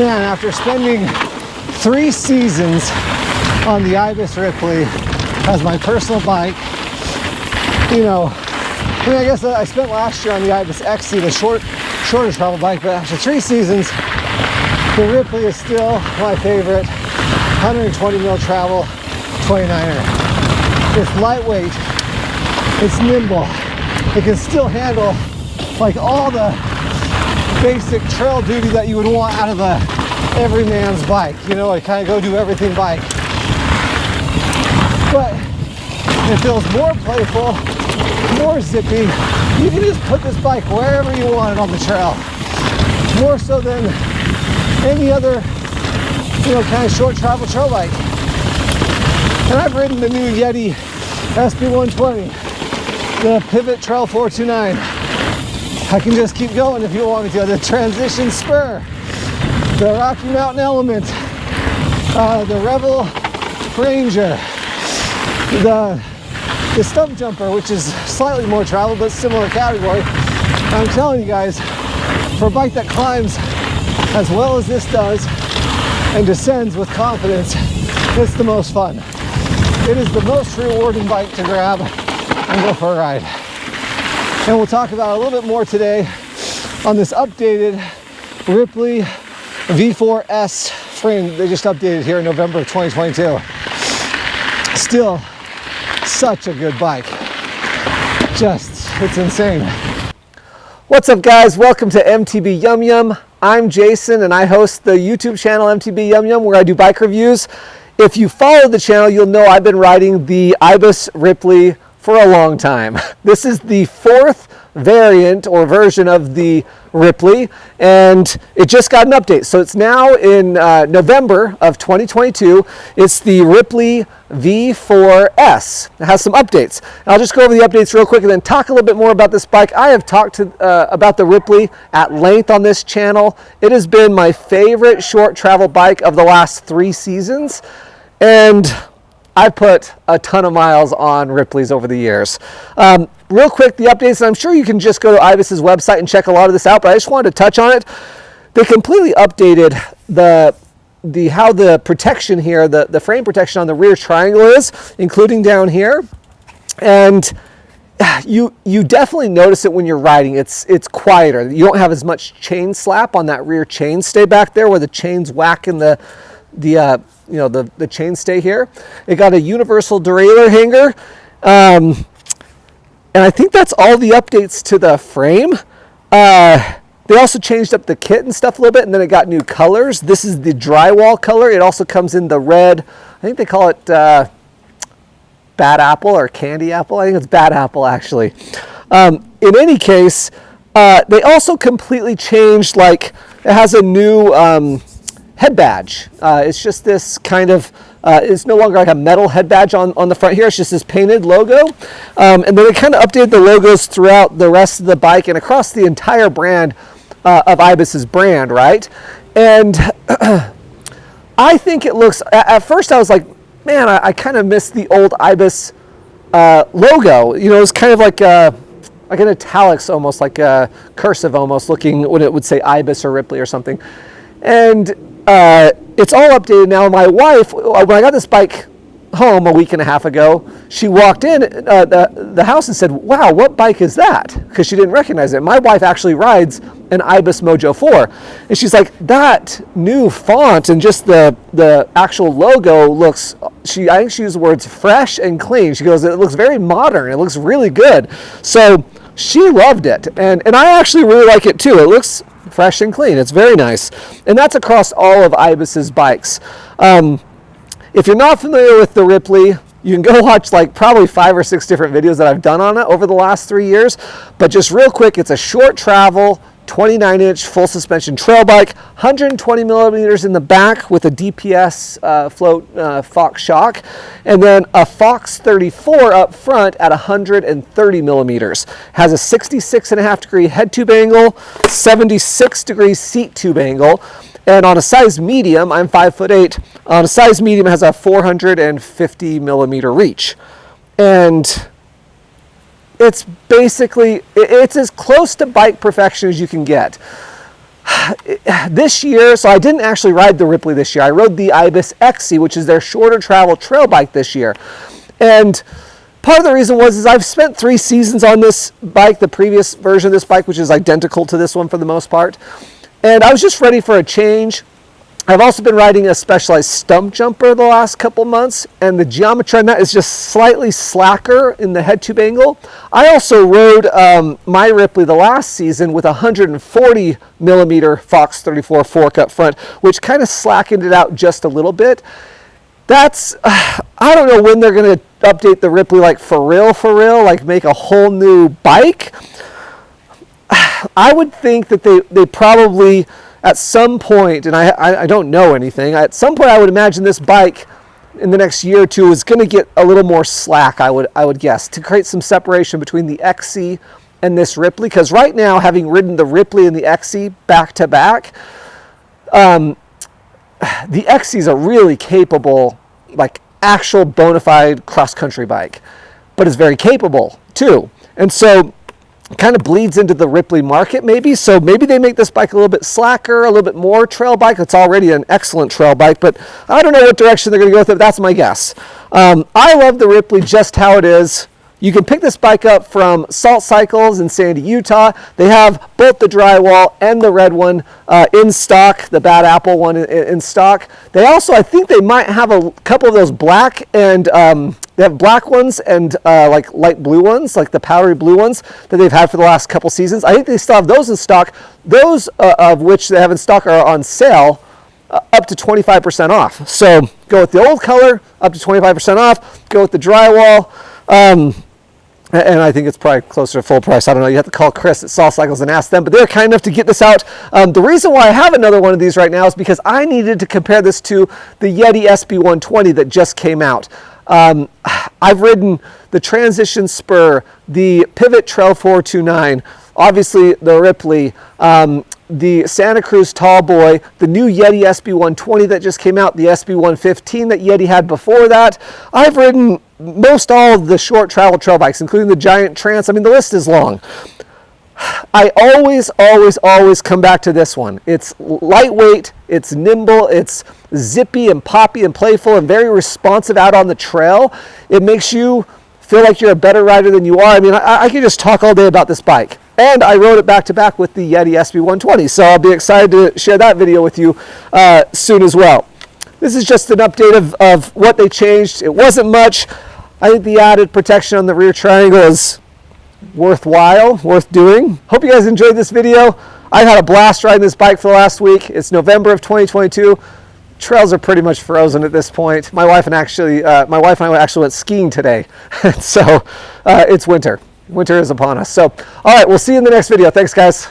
Man, after spending 3 seasons on the Ibis Ripley as my personal bike, you know, I mean, I guess I spent last year on the Ibis XC, the shorter travel bike, but after 3 seasons, the Ripley is still my favorite 120 mil travel 29er. It's lightweight, it's nimble, it can still handle like all the basic trail duty that you would want out of a everyman's bike, you know, a kind of go do everything bike. But it feels more playful, more zippy. You can just put this bike wherever you want it on the trail, more so than any other, you know, kind of short travel trail bike. And I've ridden the new Yeti SB120, the Pivot Trail 429. I can just keep going if you want me to. The Transition Spur, the Rocky Mountain Element, the Rebel Ranger, the Stump Jumper, which is slightly more travel but similar category. I'm telling you guys, for a bike that climbs as well as this does and descends with confidence, it's the most fun. It is the most rewarding bike to grab and go for a ride. And we'll talk about a little bit more today on this updated Ripley V4S frame they just updated here in November of 2022. Still such a good bike. It's insane. What's up, guys? Welcome to MTB Yum Yum. I'm Jason and I host the YouTube channel MTB Yum Yum, where I do bike reviews. If you follow the channel, you'll know I've been riding the Ibis Ripley for a long time. This is the 4th variant or version of the Ripley, and it just got an update. So it's now in November of 2022. It's the Ripley V4S. It has some updates. I'll just go over the updates real quick and then talk a little bit more about this bike. I have talked about the Ripley at length on this channel. It has been my favorite short travel bike of the last 3 seasons, and I've put a ton of miles on Ripleys over the years. Real quick, the updates, and I'm sure you can just go to Ibis's website and check a lot of this out, but I just wanted to touch on it. They completely updated how the protection here, the frame protection on the rear triangle is, including down here. And you definitely notice it when you're riding. It's quieter. You don't have as much chain slap on that rear chainstay back there where the chains whack in the chainstay here. It got a universal derailleur hanger. And I think that's all the updates to the frame. They also changed up the kit and stuff a little bit, and then it got new colors. This is the drywall color. It also comes in the red, I think they call it Bad Apple or Candy Apple. I think it's Bad Apple, actually. In any case, they also completely changed, like, it has a new head badge. It's just this kind of, it's no longer like a metal head badge on the front here. It's just this painted logo. And then they kind of updated the logos throughout the rest of the bike and across the entire brand of Ibis's brand, right? And I think it looks, at first I was like, man, I kind of miss the old Ibis logo. You know, it was kind of like an italics, almost like a cursive almost looking when it would say Ibis or Ripley or something. And it's all updated now. My wife, when I got this bike home a week and a half ago, she walked in the house and said, wow, what bike is that? Because she didn't recognize it. My wife actually rides an Ibis Mojo 4. And she's like, that new font and just the actual logo looks, I think she used the words fresh and clean. She goes, it looks very modern. It looks really good. So she loved it. And I actually really like it too. It looks fresh and clean. It's very nice. And that's across all of Ibis's bikes. If you're not familiar with the Ripley, you can go watch like probably 5 or 6 different videos that I've done on it over the last 3 years. But just real quick, it's a short travel, 29-inch full suspension trail bike, 120 millimeters in the back with a DPS float Fox shock, and then a Fox 34 up front at 130 millimeters. Has a 66.5 degree head tube angle, 76 degree seat tube angle. And on a size medium, I'm 5'8", on a size medium it has a 450 millimeter reach. And it's basically, it's as close to bike perfection as you can get. this year, so I didn't actually ride the Ripley this year. I rode the Ibis XC, which is their shorter travel trail bike this year. And part of the reason is I've spent 3 seasons on this bike, the previous version of this bike, which is identical to this one for the most part. And I was just ready for a change. I've also been riding a Specialized stump jumper the last couple months, and the geometry on that is just slightly slacker in the head tube angle. I also rode my Ripley the last season with a 140 millimeter Fox 34 fork up front, which kind of slackened it out just a little bit. That's, I don't know when they're going to update the Ripley, like for real, like make a whole new bike. I would think that they probably, at some point, and I don't know anything, at some point I would imagine this bike in the next year or two is going to get a little more slack, I would guess, to create some separation between the XC and this Ripley. Because right now, having ridden the Ripley and the XC back to back, the XC is a really capable, like actual bona fide cross-country bike, but it's very capable too. And so kind of bleeds into the Ripley market maybe. So maybe they make this bike a little bit slacker, a little bit more trail bike. It's already an excellent trail bike, but I don't know what direction they're going to go with it. That's my guess. I love the Ripley just how it is. You can pick this bike up from Salt Cycles in Sandy, Utah. They have both the drywall and the red one in stock, the Bad Apple one in stock. They also, I think they might have a couple of those black and they have black ones and like light blue ones, like the powdery blue ones that they've had for the last couple seasons. I think they still have those in stock. Those of which they have in stock are on sale up to 25% off. So go with the old color, up to 25% off. Go with the drywall. And I think it's probably closer to full price. I don't know. You have to call Chris at Salt Cycles and ask them. But they're kind enough to get this out. The reason why I have another one of these right now is because I needed to compare this to the Yeti SB120 that just came out. I've ridden the Transition Spur, the Pivot Trail 429, obviously the Ripley, the Santa Cruz Tallboy, the new Yeti SB120 that just came out, the SB115 that Yeti had before that. I've ridden most all of the short travel trail bikes, including the Giant Trance. I mean, the list is long. I always come back to this one. It's lightweight, it's nimble, it's zippy and poppy and playful and very responsive out on the trail. It makes you feel like you're a better rider than you are. I mean, I could just talk all day about this bike. And I rode it back to back with the Yeti SB120, so I'll be excited to share that video with you soon as well. This is just an update of what they changed. It wasn't much. I think the added protection on the rear triangle is worthwhile, worth doing. Hope you guys enjoyed this video. I've had a blast riding this bike for the last week. It's November of 2022. Trails are pretty much frozen at this point. My wife and I actually went skiing today. So it's winter. Winter is upon us. So, all right, we'll see you in the next video. Thanks, guys.